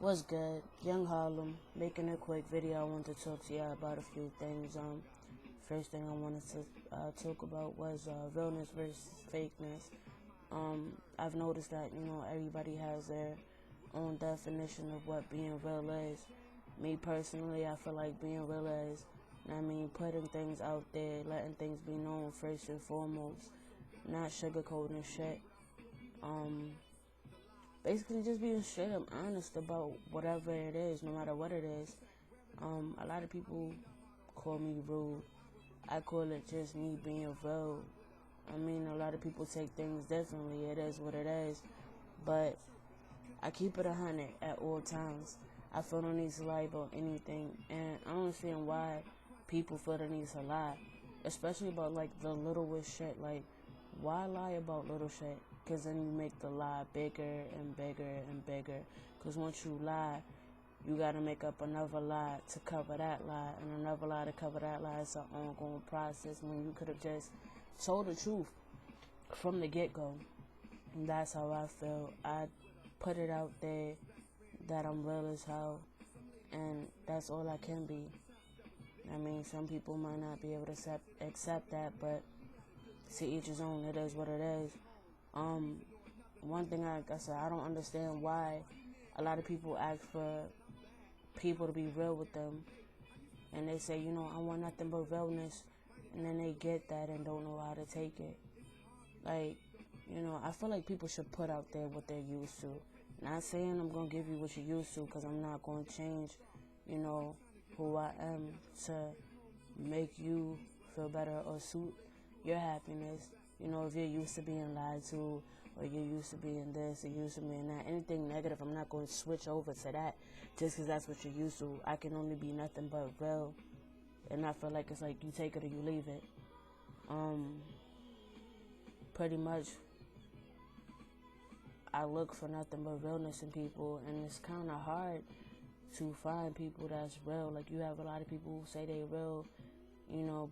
What's good? Young Harlem, making a quick video. I wanted to talk to y'all about a few things. First thing I wanted to talk about was realness versus fakeness. I've noticed that, everybody has their own definition of what being real is. Me personally, I feel like being real is, putting things out there, letting things be known first and foremost, not sugarcoating shit. Basically just being straight up honest about whatever it is, no matter what it is. A lot of people call me rude. I call it just me being real. A lot of people take things differently. It is what it is. But I keep it 100 at all times. I feel no need to lie about anything. And I don't understand why people feel the need to lie. Especially about, like, the littlest shit. Like, why lie about little shit? Because then you make the lie bigger and bigger and bigger. Because once you lie, you got to make up another lie to cover that lie. And another lie to cover that lie. It's an ongoing process when you could have just told the truth from the get-go. And that's how I feel. I put it out there that I'm real as hell. And that's all I can be. Some people might not be able to accept that, but to each his own. It is what it is. One thing I said, I don't understand why a lot of people ask for people to be real with them, and they say, I want nothing but realness, and then they get that and don't know how to take it. Like, I feel like people should put out there what they're used to. Not saying I'm going to give you what you're used to, because I'm not going to change, who I am to make you feel better or suit your happiness. If you're used to being lied to, or you're used to being this, or used to being that, anything negative, I'm not going to switch over to that just because that's what you're used to. I can only be nothing but real, and I feel like it's like you take it or you leave it. Pretty much, I look for nothing but realness in people, and it's kind of hard to find people that's real. Like, you have a lot of people who say they real,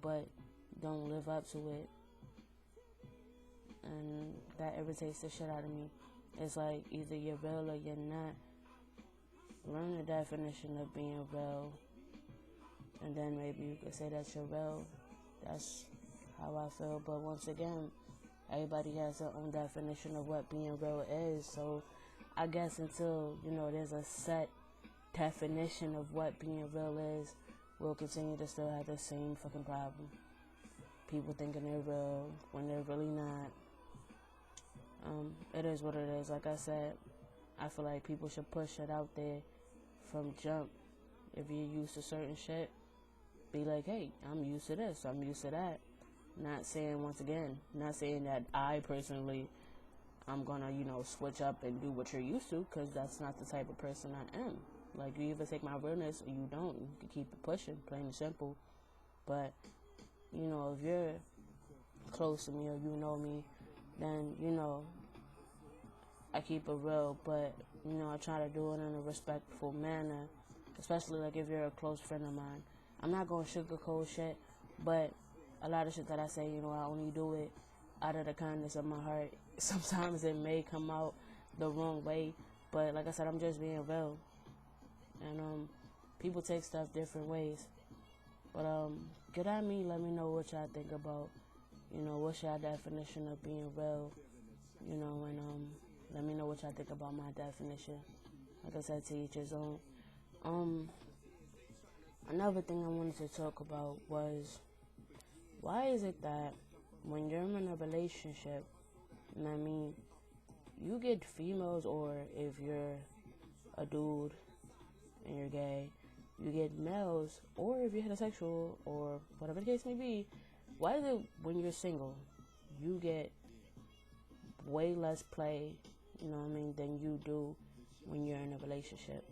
but don't live up to it. And that irritates the shit out of me. It's like either you're real or you're not. Learn the definition of being real, and then maybe you could say that you're real. That's how I feel. But once again, everybody has their own definition of what being real is. So I guess until, there's a set definition of what being real is, we'll continue to still have the same fucking problem. People thinking they're real when they're really not. It is what it is. Like I said, I feel like people should push it out there from jump. If you're used to certain shit, be like, hey, I'm used to this, I'm used to that. Not saying, once again, not saying that I personally, I'm gonna, switch up and do what you're used to, because that's not the type of person I am. Like, you either take my realness or you don't. You can keep it pushing, plain and simple. But, if you're close to me or you know me, then, I keep it real, but, I try to do it in a respectful manner, especially, like, if you're a close friend of mine. I'm not going to sugarcoat shit, but a lot of shit that I say, I only do it out of the kindness of my heart. Sometimes it may come out the wrong way, but like I said, I'm just being real. And people take stuff different ways. But get at me, let me know what y'all think about, what's your definition of being real, and let me know what y'all think about my definition. Like I said, to each his own. Another thing I wanted to talk about was, why is it that when you're in a relationship, you get females, or if you're a dude and you're gay, you get males, or if you're heterosexual, or whatever the case may be, why is it when you're single, you get way less play, than you do when you're in a relationship?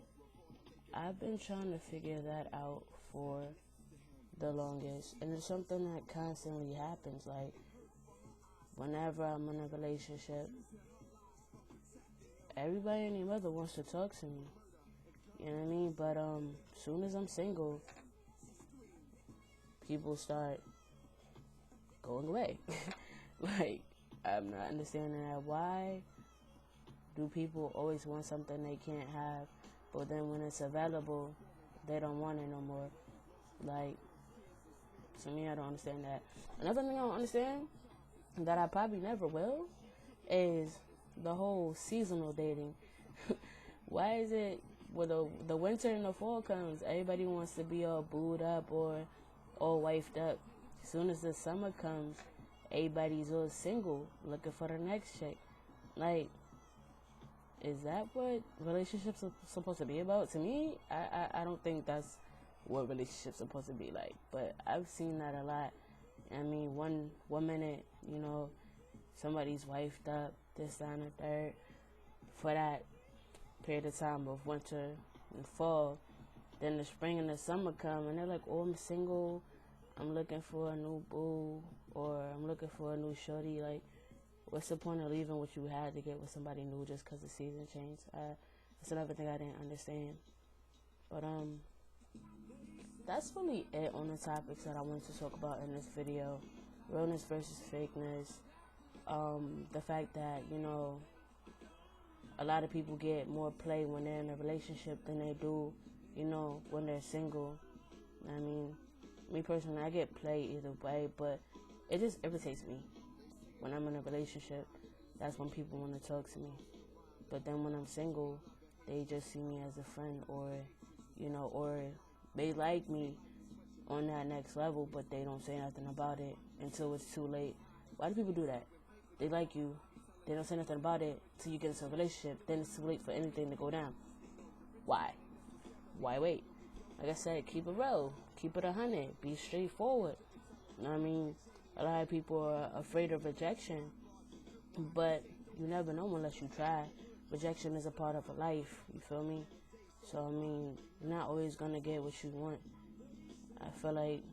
I've been trying to figure that out for the longest, and it's something that constantly happens. Like, whenever I'm in a relationship, everybody and their mother wants to talk to me, but soon as I'm single, people start going away. Like, I'm not understanding that. Why do people always want something they can't have? but then when it's available, they don't want it no more. Like, to me, I don't understand that. Another thing I don't understand, that I probably never will, is the whole seasonal dating. Why is it when the winter and the fall comes, everybody wants to be all booed up or all wifed up? As soon as the summer comes, everybody's all single, looking for the next chick. Like, is that what relationships are supposed to be about? To me, I don't think that's what relationships are supposed to be like. But I've seen that a lot. I mean, one minute, you know, somebody's wifed up, this, that, and the third, for that period of time of winter and fall. Then the spring and the summer come, and they're like, oh, I'm single, I'm looking for a new boo, or I'm looking for a new shorty. Like, what's the point of leaving what you had to get with somebody new just because the season changed? That's another thing I didn't understand. But that's really it on the topics that I wanted to talk about in this video. Realness versus fakeness. The fact that, you know, a lot of people get more play when they're in a relationship than they do, you know, when they're single. I mean, me personally, I get play either way, but it just irritates me. When I'm in a relationship, that's when people want to talk to me. But then when I'm single, they just see me as a friend, or, you know, or they like me on that next level, but they don't say nothing about it until it's too late. Why do people do that? They like you, they don't say nothing about it till you get into a relationship, then it's too late for anything to go down. Why? Why wait? Like I said, keep it real, keep it 100, be straightforward. You know what I mean? A lot of people are afraid of rejection, but you never know unless you try. Rejection is a part of a life, you feel me? So, I mean, you're not always going to get what you want. I feel like,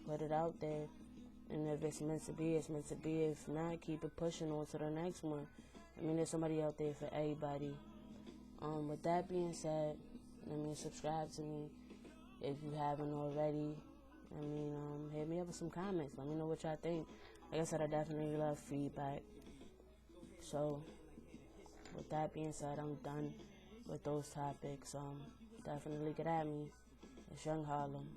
put it out there, and if it's meant to be, it's meant to be. If not, keep it pushing on to the next one. I mean, there's somebody out there for everybody. With that being said, I mean, subscribe to me if you haven't already. I mean, hit me up with some comments. Let me know what y'all think. Like I said, I definitely love feedback. So, with that being said, I'm done with those topics. Definitely get at me. It's Young Harlem.